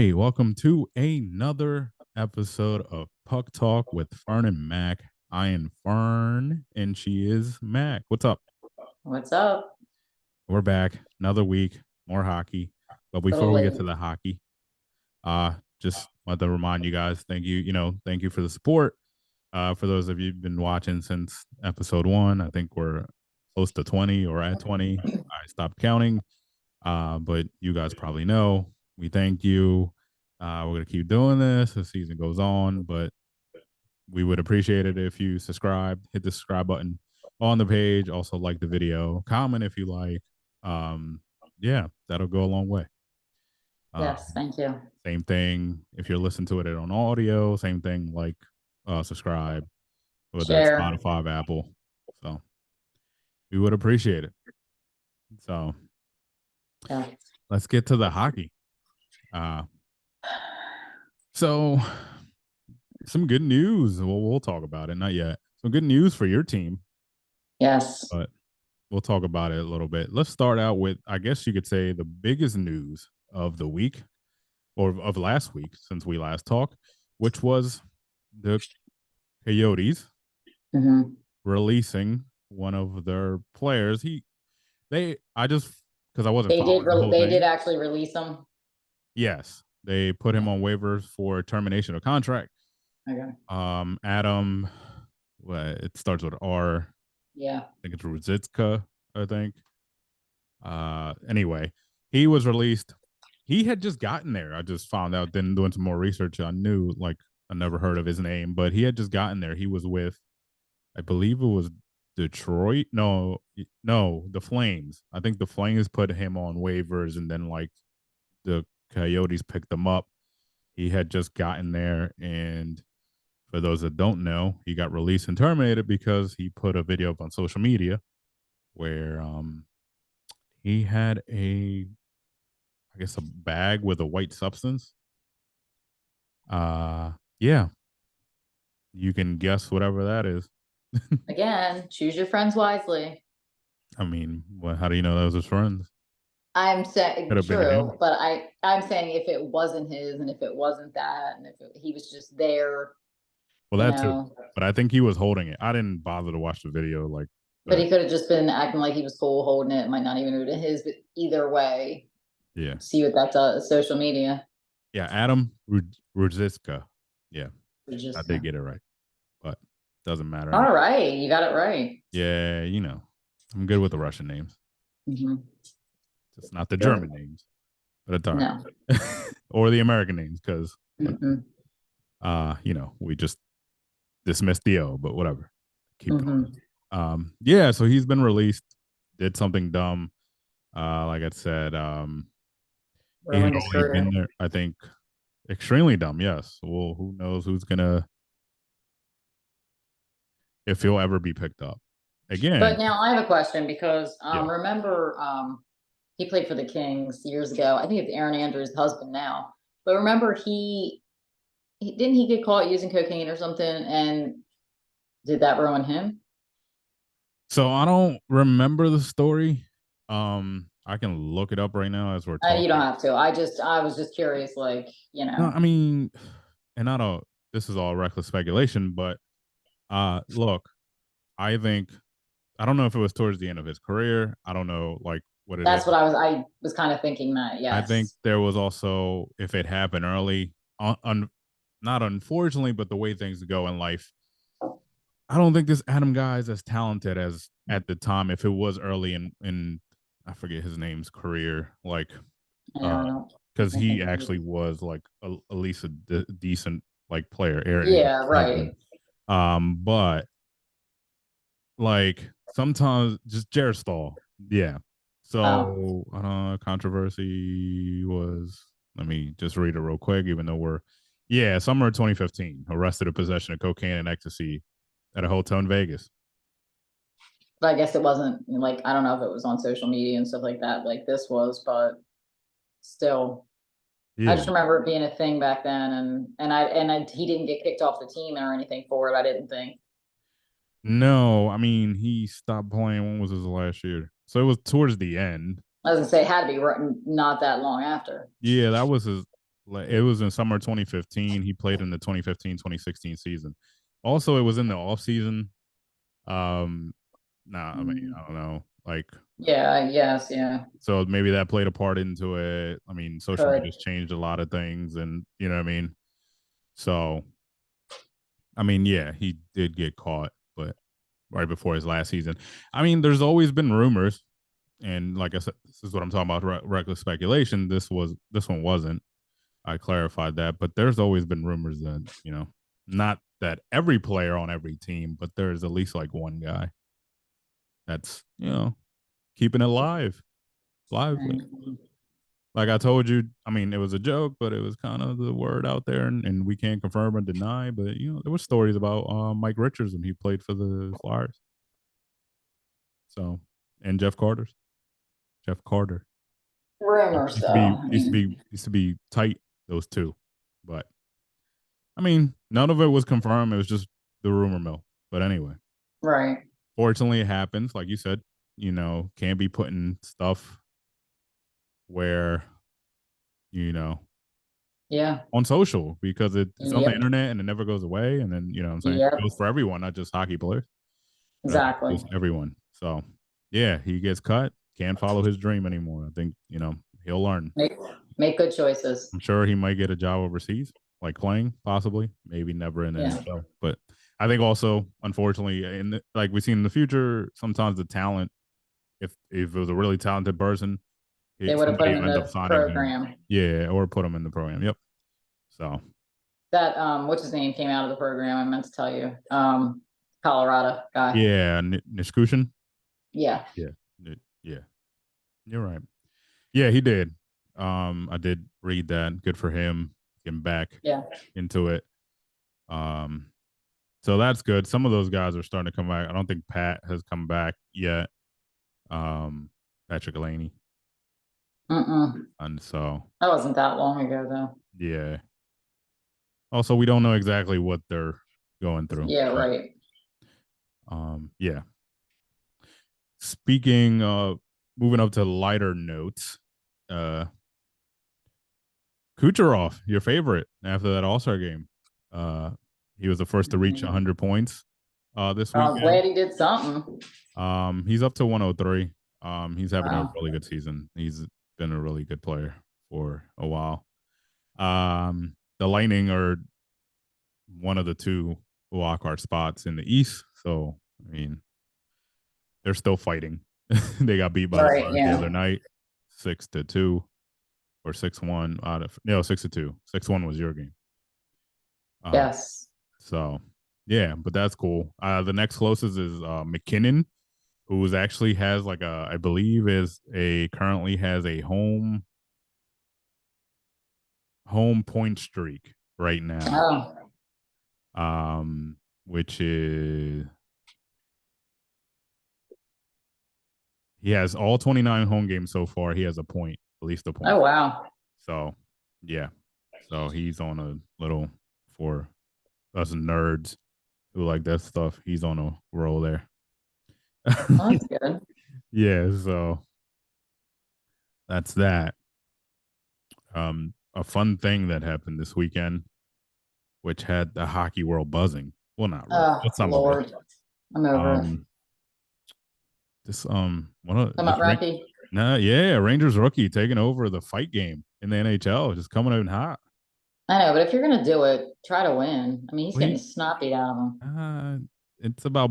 Hey, welcome to another episode of Puck Talk with Fern and Mac. I am Fern and she is Mac. What's up? What's up? We're back. Another week, more hockey. But before Little we get late. to the hockey, just want to remind you guys, thank you for the support. For those of you who've been watching since episode one, I think we're close to 20 or at 20. I stopped counting. But you guys probably know. We thank you. We're gonna keep doing this as the season goes on, but we would appreciate it if you subscribe, hit the subscribe button on the page. Also, like the video, comment if you like. Um, yeah, that'll go a long way. Yes, Um, thank you. Same thing if you're listening to it on audio. Same thing, like subscribe, whether it's Share. Spotify, Apple. So we would appreciate it. So Yeah. let's get to the hockey. Uh, so some good news. Well, we'll talk about it. Not yet. Some good news for your team, Yes. but we'll talk about it a little bit. Let's start out with, I guess you could say, the biggest news of the week or of last week since we last talked, which was the Coyotes hmm releasing one of their players. I just, because I wasn't They did. following the whole They did thing. actually release them. Yes, they put him Okay. on waivers for termination of contract. Okay. Adam, well, it starts with R. Yeah. I think it's Ruzicka, I think. Anyway, he was released. He had just gotten there. I just found out, then doing some more research. I knew, like, I never heard of his name, but he had just gotten there. He was with, I believe it was Detroit. No, the Flames. I think the Flames put him on waivers, and then like the Coyotes picked him up. He had just gotten there, and for those that don't know, he got released and terminated because he put a video up on social media where he had I guess a bag with a white substance. Yeah, you can guess whatever that is. Again, choose your friends wisely. I mean, how do you know those are friends? I'm Could saying have been him. true, but I'm saying if it wasn't his, and if it wasn't that, and if he was just there, Well, you that too. know, But I think he was holding it. I didn't bother to watch the video, like, but but he could have just been acting like he was cool, holding it. Might not even have been his, but either way, yeah, see what that does. Social media. yeah. Adam Ruzicka. Yeah, I Just did get it right, but doesn't matter all anymore. right. You got it right. Yeah, I'm good with the Russian names, hmm just not the Good. German names, but it's all No. right. Or the American names, because hmm we just dismissed the O, but whatever. Keep hmm going. Yeah, so he's been released, did something dumb. Like I said, he had Ruined his only been career. there, I think, extremely dumb. Yes. Well, who knows if he'll ever be picked up But again? now I have a question because Yeah. remember he played for the Kings years ago. I think it's Aaron Andrews' husband now. But remember he didn't he get caught using cocaine or something, and did that ruin him? So I don't remember the story. I can look it up right now as we're You don't talking. have to. I was just curious, like, No, I mean, and I don't. This is all reckless speculation, but look, I think I don't know if it was towards the end of his career. I don't know, like, what it is. that's what I was kind of thinking that, I think yes. there was also, if it happened early, not unfortunately, but the way things go in life, I don't think this Adam guy is as talented as at the time. If it was early in I forget his name's career, like, Yeah, I don't because I he think actually was like at least a decent like player, Aaron yeah, husband. right. But like sometimes just Jared Stall, yeah. Oh. So controversy was. Let me just read it real quick, even though yeah, summer 2015, arrested in possession of cocaine and ecstasy at a hotel in Vegas. But I guess it wasn't like I don't know if it was on social media and stuff like that, like this was, but still. I Yeah. just remember it being a thing back then, and he didn't get kicked off the team or anything for it. I didn't think. No, I mean he stopped playing. When was his last year? So it was towards the end. I was gonna say it had to be right, not that long after. Yeah, that was his. It was in summer 2015. He played in the 2015-2016 season. Also, it was in the off season. Um, I mean, Mm. I don't know. Like, Yeah, yes, yeah. so maybe that played a part into it. I mean, social Could. media's changed a lot of things, and you know what I mean. So, I mean, yeah, he did get caught, but right before his last season. I mean, there's always been rumors, and like I said, this is what I'm talking about. Reckless speculation. This one wasn't. I clarified that, but there's always been rumors that not that every player on every team, but there's at least like one guy that's keeping it lively. Mm. Like I told you, I mean, it was a joke, but it was kind of the word out there, and we can't confirm or deny. But there were stories about Mike Richards when he played for the Flyers. So, and Jeff Carter Rumors, used to though. be I mean, tight, those two, but I mean, none of it was confirmed. It was just the rumor mill. But anyway, right. fortunately, it happens. Like you said, can't be putting stuff where you know Yeah. on social because it's on the Yep. internet and it never goes away. And then what I'm saying, it Yep. goes for everyone, not just hockey players, Exactly. just everyone. So yeah, he gets cut, can't follow his dream anymore. I think he'll learn. Make make good choices. I'm sure he might get a job overseas, like playing, possibly, maybe never in the Yeah. NHL. But I think also, unfortunately, like we see in the future, sometimes the talent, if it was a really talented person, They would have put somebody him in will end up the signing him. program. Yeah, or put him in the program. Yep. So That what's his name came out of the program. I meant to tell you. Colorado guy. yeah, Niskushin. Yeah. Yeah, yeah, you're right. Yeah, he did. I did read that. Good for him getting back Yeah. into it. Um, so that's good. Some of those guys are starting to come back. I don't think Pat has come back yet. Patrick Laney, Mm-mm. and so That wasn't that long ago, though. yeah. Also, we don't know exactly what they're going through. Yeah. But, Right. yeah. Speaking, moving up to lighter notes, uh, Kucherov, your favorite after that All Star game. Uh, he was the first to reach Mhm. 100 points this I'm weekend. glad he did something. He's up to 103. He's having a Wow. really good season. He's been a really good player for a while. The Lightning are one of the two wild card spots in the East, so I mean they're still fighting. They got beat by the Right. Stars the Yeah. other night, 6-2 or 6-1 out of 6-2. 6-1 was your game. Uh, Yes. so yeah, but that's cool. The next closest is McKinnon, who's actually has like I believe is a currently has a home point streak right now. Oh. Which is he has all 29 home games so far. He has a point, at least a Oh. point. Wow. So yeah, so he's on a little for us nerds who like that stuff. He's on a roll there. Well, that's good. Yeah, so that's that. A fun thing that happened this weekend, which had the hockey world buzzing. Well, not really, Oh but some of it. Lord, I'm over it. Um, this one of Come this on, Rocky. nah, yeah, Rangers rookie taking over the fight game in the NHL, just coming out hot. I know, but if you're gonna do it, try to win. I mean, he's Well, getting the snot beat out of him. it's about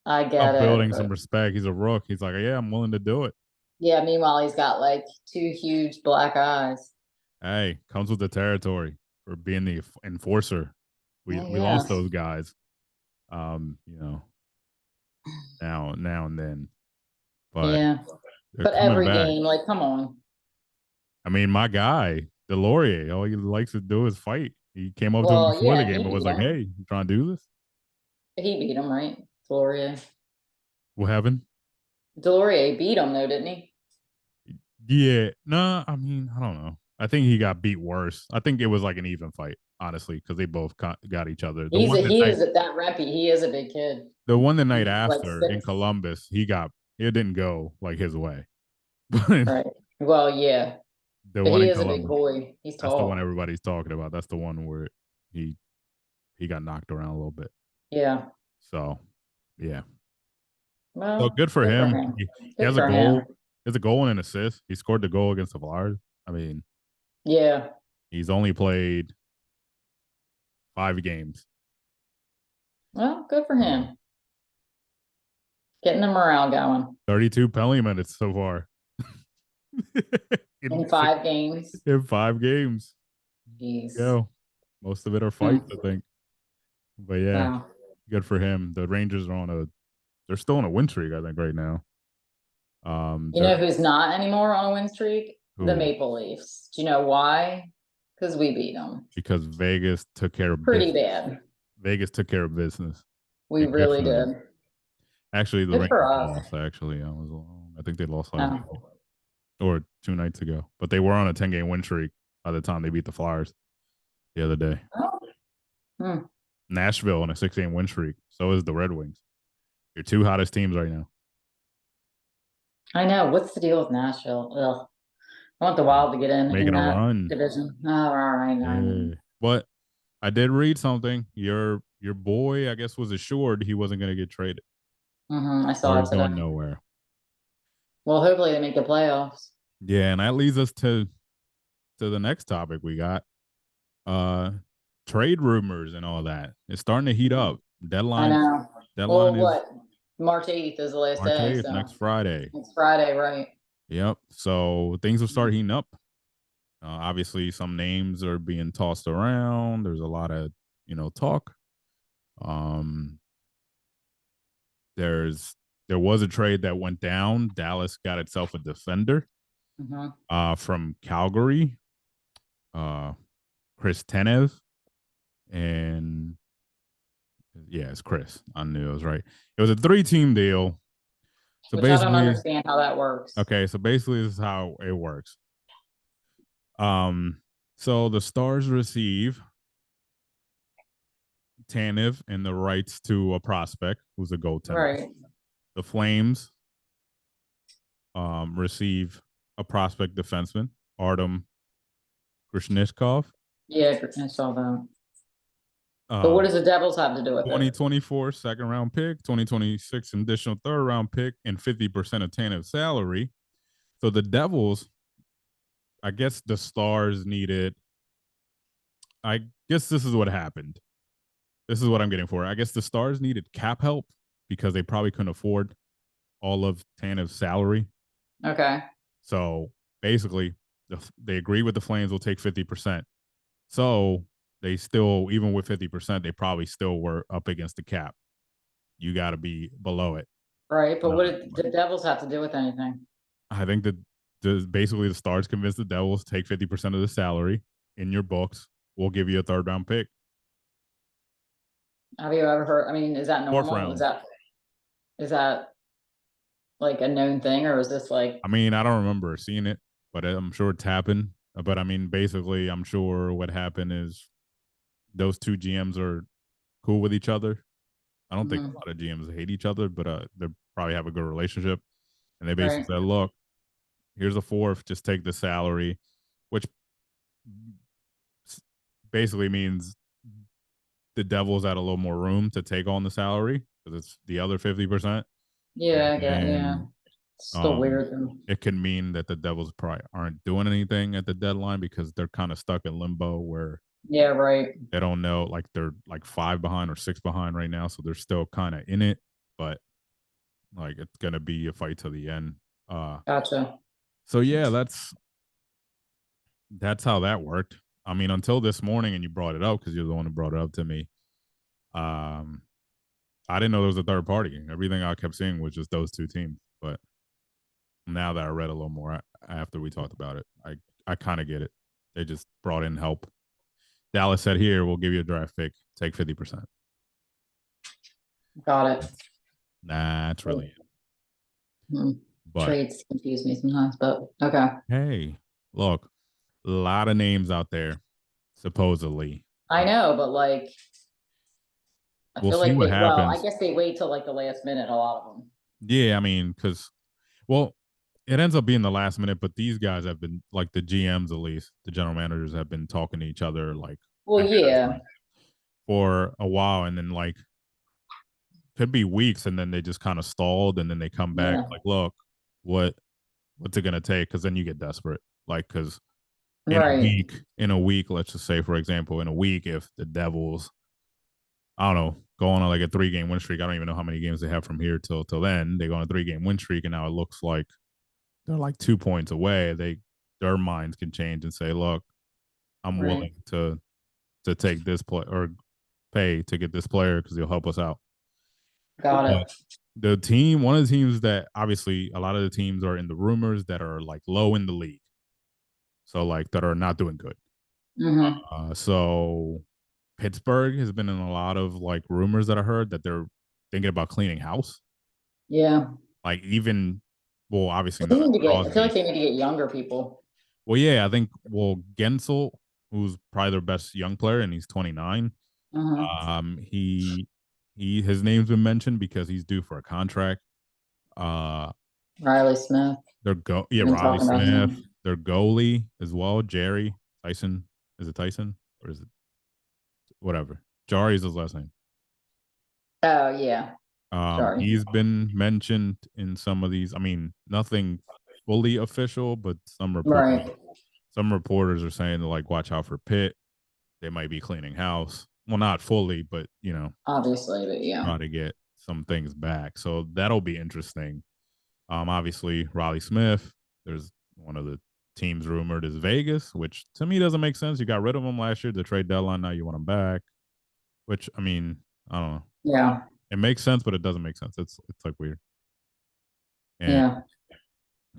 I get it, some but respect. He's a rook. He's like, yeah, I'm willing to do it. yeah. Meanwhile, he's got like two huge black eyes. Hey, comes with the territory for being the enforcer. We I we lost guess. those guys. You know, now and then, but Yeah, they're but coming every back. game, like, come on. I mean, my guy, Delorier, all he likes to do is fight. He came up to him Well, before the yeah, game he and was beat like, him. "Hey, you trying to do this? He beat him, right? Gloria. What happened?" Delorier beat him though, didn't he? Yeah, no, I mean, I don't know. I think he got beat worse. I think it was like an even fight, honestly, because they both got each other. He is that Rempy. He is a big kid. The one the night He's like after in 6. Columbus, it didn't go like his way. But Right. Well, yeah. The But one he in is a big Columbus. boy. He's That's the one tall. everybody's talking about. That's the one where he he got knocked around a little bit. Yeah. So yeah. So Well, good for good for him. him. He Good has a for him. goal. He has a goal and an assist. He scored the goal against the Flyers. I mean, Yeah. he's only played 5 games. Well, good for So him. Getting the morale going 32 penalty minutes so far in in 5 games. 5 games. Jeez. Go. Most of it are Hmm. fights, I think. But yeah, Wow. good for him. The Rangers are they're still on a win streak, I think, right now. You They're know who's not anymore on a win streak? The who Maple Leafs. Do you know why? Because we beat them because Vegas took care of pretty business. bad. Vegas took care of business. We They did really for them. did. Actually, the Good for Rangers us. lost. Actually, I think they lost last Oh. night or 2 nights ago. But they were on a 10 game win streak by the time they beat the Flyers the other day. Oh. Hmm. Nashville on a 6 game win streak. So is the Red Wings. Your two hottest teams right now. I know. What's the deal with Nashville? Ugh. I want the Wild to get in Making a that run. division. Oh, all right. I know. Yeah. But I did read something. Your boy, I guess, was assured he wasn't going to get traded I or saw he's it today. going nowhere. Well, hopefully they make the playoffs. Yeah, and that leads us to the next topic we got. Uh Trade rumors and all that. It's starting to heat up. I Deadline know. deadline Well, is what? March 8th is the last March day, 8th, so next Friday. it's Friday, right? Yep. So things will start heating up. Obviously, some names are being tossed around. There's a lot of talk. Um, there was a trade that went down. Dallas got itself a defender hmm from Calgary, uh, Chris Tenev, and yeah, it's Chris. I knew it was right. It was a 3-team deal. So Which I don't basically, understand how that works. okay, so basically this is how it works. So the Stars receive Tanev and the rights to a prospect who's a goaltender. Right. The Flames receive a prospect defenseman, Artem Grishnikov. Yeah, I saw that. But what Uh, does the Devils have to do with it? 2024 second round pick, 2026 additional third round pick, and 50% of Tanev's salary. So the Devils, I guess the Stars needed. I guess this is what happened. This is what I'm getting for. I guess the Stars needed cap help because they probably couldn't afford all of Tanev's salary. Okay. So basically, they agreed with the Flames will take 50%. So they still, even with 50%, they probably still were up against the cap. You got to be below it. Right. But what did the Devils have to do with anything? I think that basically the Stars convinced the Devils take 50% of the salary in your books. We'll give you a third round pick. Have you ever heard? I mean, is that Fourth normal? round. Is that like a known thing, or is this like? I mean, I don't remember seeing it, but I'm sure it's happened. But I mean, basically, I'm sure what happened is those two GMs are cool with each other. I don't think a Mhm. lot of GMs hate each other, but they probably have a good relationship. And they basically Right. said, "Look, here's a fourth. Just take the salary," which basically means the Devils had a little more room to take on the salary because it's the other 50%. Yeah, I get. Yeah. And It's still um, weird though. it can mean that the Devils probably aren't doing anything at the deadline because they're kind of stuck in limbo where Yeah. Right. they don't know, like they're like 5 behind or 6 behind right now, so they're still kind of in it, but like it's gonna be a fight to the end. Gotcha. So yeah, that's how that worked. I mean, until this morning, and you brought it up because you're the one who brought it up to me. Um, I didn't know there was a third party. Everything I kept seeing was just those two teams. But now that I read a little more after we talked about it, I kind of get it. They just brought in help. Dallas said, "Here, we'll give you a draft pick. Take 50%." Got it. Nah, that's really it. Hmm. But Trades confuse me sometimes, but okay. hey, look, a lot of names out there, supposedly. I know, but like, I We'll feel see like what I happens. guess they wait till like the last minute, a lot of them. Yeah, I mean, because, well, it ends up being the last minute, but these guys have been like the GMs, at least the general managers have been talking to each other like Well, ahead of yeah, time for a while, and then like could be weeks, and then they just kind of stalled, and then they come back yeah, like, look, what what's it gonna take? Because then you get desperate, like because right, in a week, let's just say for example, in a week, if the Devils, I don't know, go on like a 3 game win streak, I don't even know how many games they have from here till then. They go on a 3 game win streak, and now it looks like they're like 2 points away. Their minds can change and say, look, I'm right. willing to take this play or pay to get this player because he'll help us out. Got But it. one of the teams that obviously a lot of the teams are in the rumors that are like low in the league, so like that are not doing good. Hmm. So Pittsburgh has been in a lot of like rumors that I heard that they're thinking about cleaning house. Yeah. Like even, well, obviously But they none of need to get, I feel Crosby. like they need to get younger people. Well, yeah, I think Gensel, who's probably their best young player, and he's 29. Hmm. His name's been mentioned because he's due for a contract. Uh, Riley Smith. yeah, We've been Riley talking about Smith, him. their goalie as well, Jerry Tyson. Is it Tyson or is it whatever? Jari is his last name. Oh, yeah. Sorry. He's been mentioned in some of these. I mean, nothing fully official, but Right. some reporters are saying to like watch out for Pitt. They might be cleaning house. Well, not fully, but Obviously, but yeah. try to get some things back. So that'll be interesting. Obviously Riley Smith. There's one of the teams rumored is Vegas, which to me doesn't make sense. You got rid of him last year, the trade deadline. Now you want him back, which I mean, I don't know. Yeah. It makes sense, but it doesn't make sense. It's like weird. And Yeah.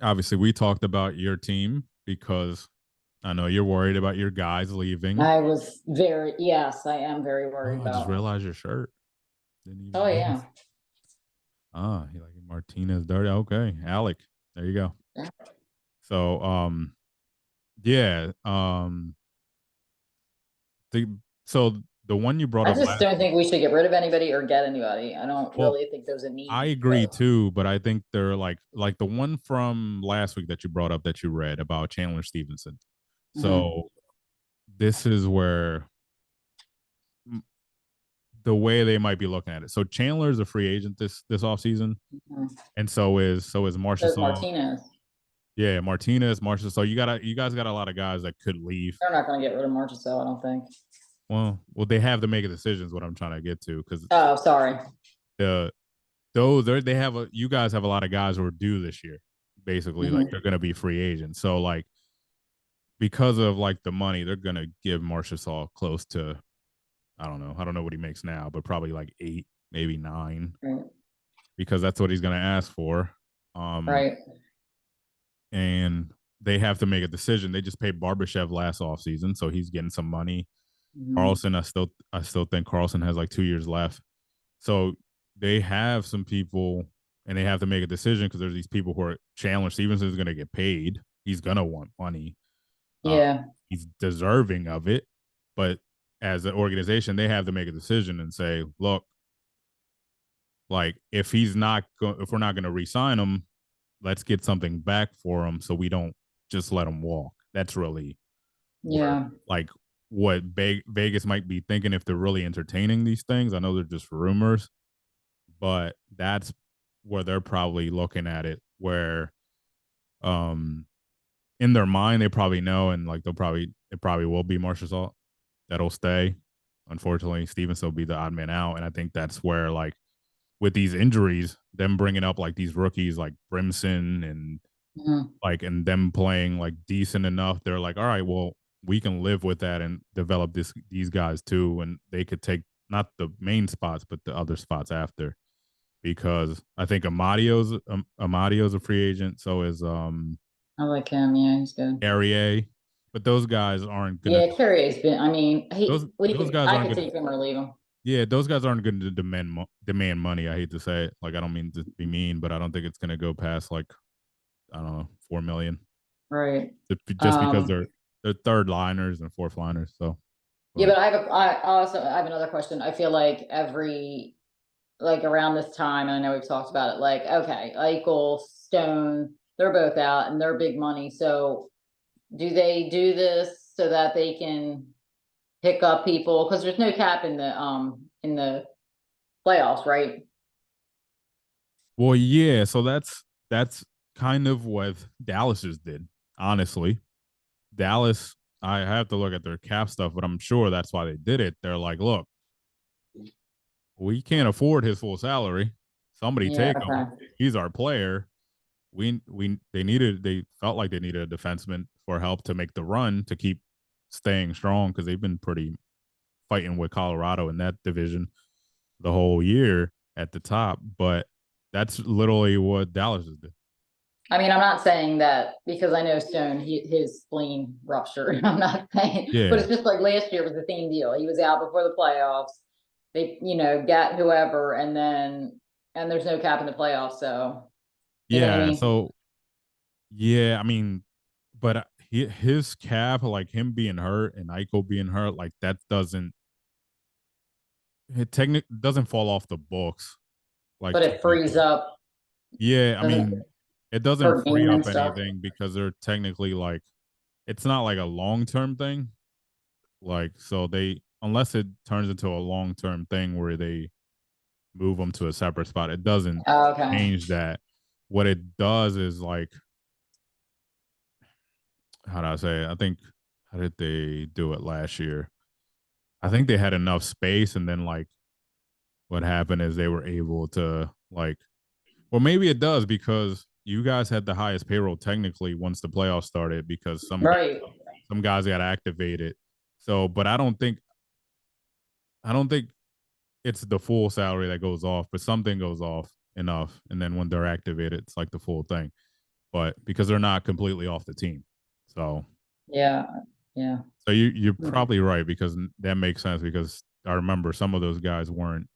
obviously, we talked about your team because I know you're worried about your guys leaving. Yes, I am very worried Oh, I just about. realized your shirt. Didn't Oh, even notice. yeah. You like Martinez dirty. Okay, Alec. There you go. Yeah. So, yeah. The so the one you brought I up just last don't week. think we should get rid of anybody or get anybody. I don't Well, really think there's a I need, agree but too, but I think they're like the one from last week that you brought up that you read about Chandler Stevenson. mhm, So this is where the way they might be looking at it. So Chandler's a free agent this offseason, mhm. and so is There's Marchessault. Martinez. Yeah, Martinez, Marchessault. So you guys got a lot of guys that could leave. They're not going to get rid of Marchessault, I don't think. Well, they have to make a decision. Is what I'm trying to get to because Oh, sorry. the they have you guys have a lot of guys who are due this year. Basically, like they're Hmm. going to be free agents. So like because of like the money, they're going to give Marchessault close to I don't know what he makes now, but probably like 8, maybe 9, Right. because that's what he's going to ask for. Um, Right. and they have to make a decision. They just paid Barbashev last offseason, so he's getting some money. Hmm. Carlson, I still think Carlson has like 2 years left. So they have some people, and they have to make a decision because there's these people who are Chandler Stevenson is going to get paid. He's going to want money. Uh, Yeah. he's deserving of it, but as an organization, they have to make a decision and say, look, like if we're not going to re-sign him, let's get something back for him so we don't just let him walk. That's really where Yeah. like what Vegas might be thinking if they're really entertaining these things. I know they're just rumors, but that's where they're probably looking at it. Where, um, in their mind, they probably know, and like it probably will be Marshall that'll stay. Unfortunately, Stevenson will be the odd man out, and I think that's where like with these injuries, them bringing up like these rookies like Brimson and Hmm. and them playing like decent enough, they're like, all right, well, we can live with that and develop these guys too, and they could take not the main spots but the other spots after. Because I think Amadio's a free agent, so is I like him. Yeah, he's good. Carrier, but those guys aren't gonna Yeah, Carrier's been, I mean, those guys I aren't could gonna take him or leave him. yeah, those guys aren't going to demand money. I hate to say it. Like I don't mean to be mean, but I don't think it's going to go past like I don't know 4 million Right. just because Um, they're third liners and fourth liners. So, yeah, but but I also I have another question. I feel like like around this time, and I know we've talked about it, like, okay, Eichel, Stone, they're both out and they're big money. So do they do this so that they can pick up people? Because there's no cap in the playoffs, right? Well, yeah, so that's kind of what Dallas just did, honestly. Dallas, I have to look at their cap stuff, but I'm sure that's why they did it. They're like, look, we can't afford his full salary. Somebody Yeah, take him. okay. He's our player. They felt like they needed a defenseman for help to make the run to keep staying strong because they've been pretty fighting with Colorado in that division the whole year at the top. But that's literally what Dallas did. I mean, I'm not saying that because I know Stone, his spleen ruptured. I'm not saying, but Yeah. it's just like last year was the same deal. He was out before the playoffs. They, got whoever, and there's no cap in the playoffs. So, you know what I Yeah. mean? So, yeah, I mean, but his cap, like him being hurt and Eichel being hurt, like that doesn't fall off the books. Like But it frees up, yeah, I doesn't mean, it doesn't per free game and up stuff. anything because they're technically like it's not like a long term thing. Like so they unless it turns into a long term thing where they move them to a separate spot, it doesn't Oh, okay. change that. What it does is like how do I say it? I think how did they do it last year? I think they had enough space and then like what happened is they were able to like well maybe it does because you guys had the highest payroll technically once the playoffs started because Right. some guys got activated. So, but I don't think it's the full salary that goes off, but something goes off enough, and then when they're activated, it's like the full thing. But because they're not completely off the team, so Yeah. Yeah. you're probably right because that makes sense because I remember some of those guys weren't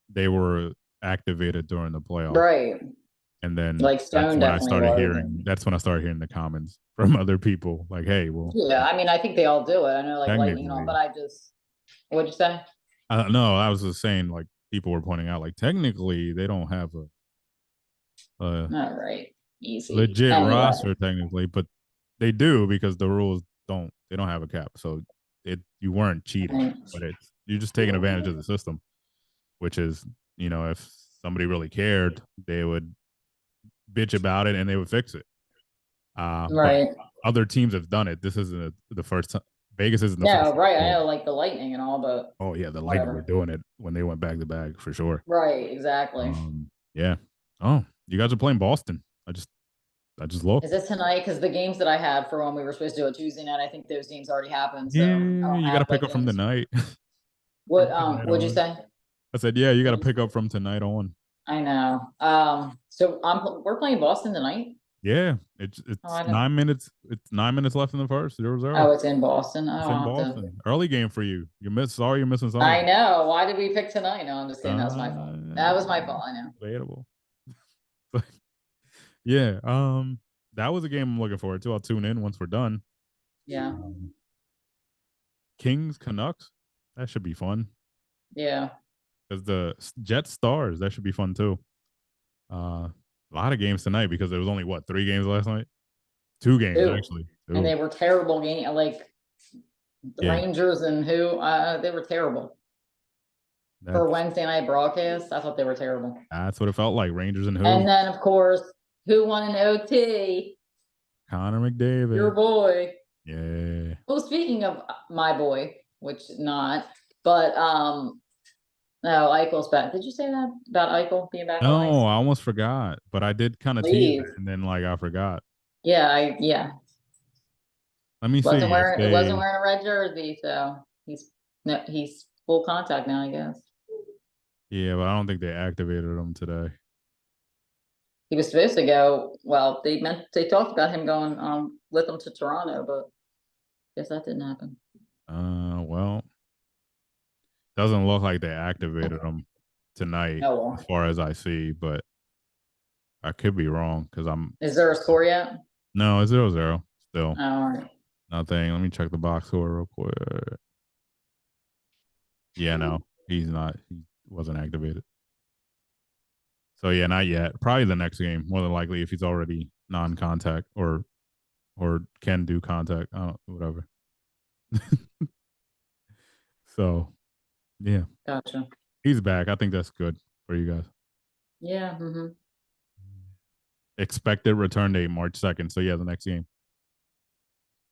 they were activated during the playoffs, Right. and then Like Stone definitely was. that's when I started hearing the comments from other people like, hey, well, Yeah. I mean, I think they all do it. I know like Lightning and all, but technically I just, what'd you say? I don't know. I was just saying, like people were pointing out, like technically they don't have a All right. Easy. legit Anyway. roster technically, but they do because the rules don't. They don't have a cap, so you weren't cheating, Right. but it's you're just taking advantage of the system, which is if somebody really cared, they would bitch about it and they would fix it. But Right. other teams have done it. This isn't the first time. Vegas isn't the first No, time. right. I know like the Lightning and all, but Oh yeah, the Lightning were whatever. doing it when they went back to back for sure. Right. Exactly. Yeah. Oh, you guys are playing Boston. I just Is looked. this tonight? Because the games that I had for when we were supposed to do it Tuesday night, I think those games already happened. Yeah, So I don't you got to have pick like up from any. tonight. What from tonight what'd you on. say? I said, yeah, you got to What'd you pick say? up from tonight on. I know. So we're playing Boston tonight. Yeah, Oh, it's I don't. 9 minutes. It's 9 minutes left in the first. 0-0. Oh, it's in Boston. Oh, It's in I'll have to. Boston. Early game for you. Sorry, you're missing I something. know. Why did we pick tonight? No, I'm just kidding. That was my fault. That Uh, was my fault. I know. Debatable. Yeah. That was a game I'm looking forward to. I'll tune in once we're done. Yeah. Um, Kings Canucks. That should be fun. Yeah. Because the Jet Stars. That should be fun too. A lot of games tonight because there was only what 3 games last night. 2 games Two. actually. And Two. they were terrible game. Like the Yeah, Rangers and who? They were terrible for that's Wednesday night broadcast. I thought they were terrible. that's what it felt like. Rangers and And who? then, of course, who won an OT? Connor Your McDavid. boy. Yeah. Well, speaking of my boy, which not, but no, Eichel's back. Did you say that about Eichel being back on the No, ice? I almost forgot, but I did kind of tease Please. it, and then like I forgot. Yeah, yeah. Let me see if It wasn't they. wearing a red jersey, so he's no he's full contact now, I guess. Yeah, but I don't think they activated him today. He was supposed to go. Well, they talked about him going with them to Toronto, but guess that didn't happen. Well, doesn't look like they activated him tonight, Oh as well. far as I see, but I could be wrong because I'm. Is there a score yet? No, it's 0-0 still. Oh, all right. Nothing. Let me check the box score real quick. Yeah, no, he's not. He wasn't activated. So yeah, not yet. Probably the next game, more than likely, if he's already non-contact or can do contact. I don't whatever. So yeah, Gotcha. he's back. I think that's good for you guys. Yeah. Hmm. Expected return date March 2nd. So yeah, the next game.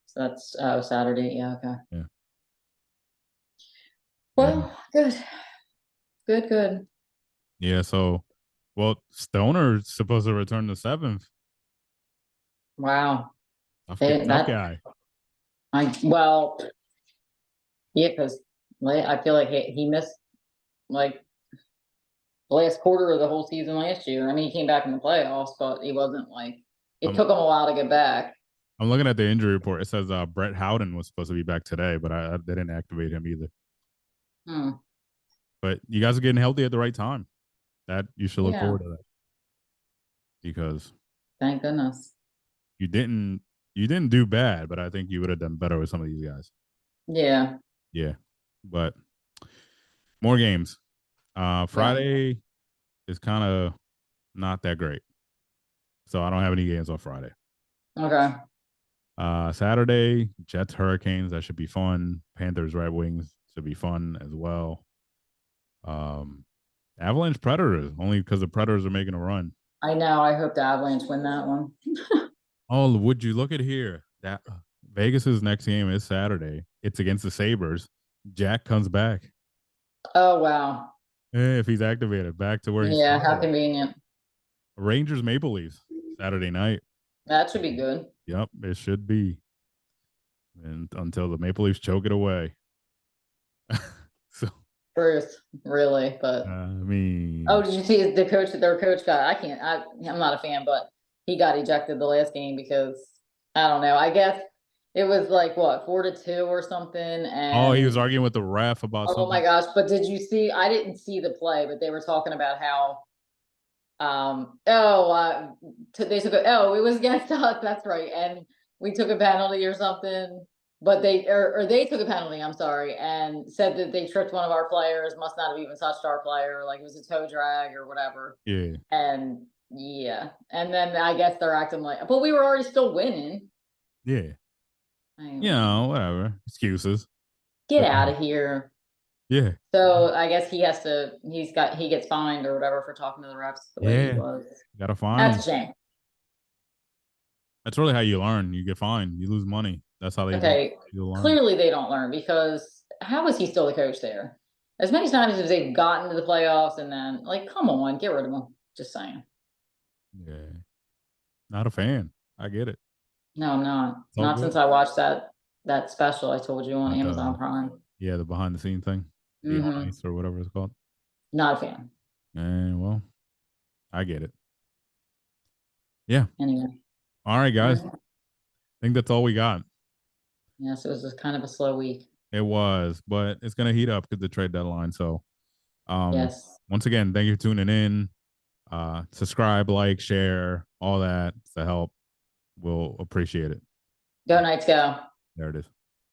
So that's Saturday. Yeah. Okay. Yeah. And Well, good. Good. Good. yeah, so well, Stoner's supposed to return the 7th. Wow. Tough That guy. well, yeah, because I feel like he missed like the last quarter of the whole season last year. I mean, he came back in the playoffs, but he wasn't like it I'm took him a while to get back. I'm looking at the injury report. It says Brett Howden was supposed to be back today, but they didn't activate him either. Hmm. But you guys are getting healthy at the right time. That you should look Yeah. forward to that because Thank goodness. you didn't you didn't do bad, but I think you would have done better with some of these guys. Yeah. Yeah, but more games. Yeah. Friday is kind of not that great, so I don't have any games on Friday. Okay. Saturday, Jets Hurricanes, that should be fun. Panthers Red Wings should be fun as well. Um, Avalanche Predators, only because the Predators are making a run. I know. I hope the Avalanche win that one. Oh, would you look at here? That Vegas's next game is Saturday. It's against the Sabres. Jack comes back. Oh wow. If he's activated, back to where he Yeah. How started. convenient. Rangers Maple Leafs Saturday night. That should be good. Yep, it should be. And until the Maple Leafs choke it away. So Truth, really. But I oh, mean, did you see the coach? Their coach got. I can't. I'm not a fan, but he got ejected the last game because I don't know. I guess it was like what 4-2 or something, oh, he was and arguing with the ref about oh my something. gosh! But did you see? I didn't see the play, but they were talking about how oh they took a oh it was against us. That's right, and we took a penalty or something. But or they took a penalty. I'm sorry, and said that they tripped one of our players. Must not have even touched our player. Like it was a toe drag or whatever. Yeah, And yeah, and then I guess they're acting like, but we were already still winning. yeah, I mean, whatever excuses. get out of here. Yeah, So I guess he gets fined or whatever for talking to the refs the way he yeah, was. gotta find That's a them. shame. That's really how you learn. You get fined, you lose money. That's how they learn. Okay, You learn. clearly they don't learn because how is he still the coach there? As many times as they've gotten to the playoffs and then like, come on, get rid of him. Just saying. Yeah, not a fan. I get it. No, I'm not. It's all Not since good. I watched that special I told you on Not Amazon Prime. yeah, the behind the scene thing, the on Hmm. ice or whatever it's called. Not a fan. And well, I get it. Yeah. Anyway. All right, All guys. I right. think that's all we got. Yes, it was just kind of a slow week. It was, but it's gonna heat up because the trade deadline. So, Yes. once again, thank you for tuning in. Subscribe, like, share, all that to help. We'll appreciate it. Go Knights, go. There it is.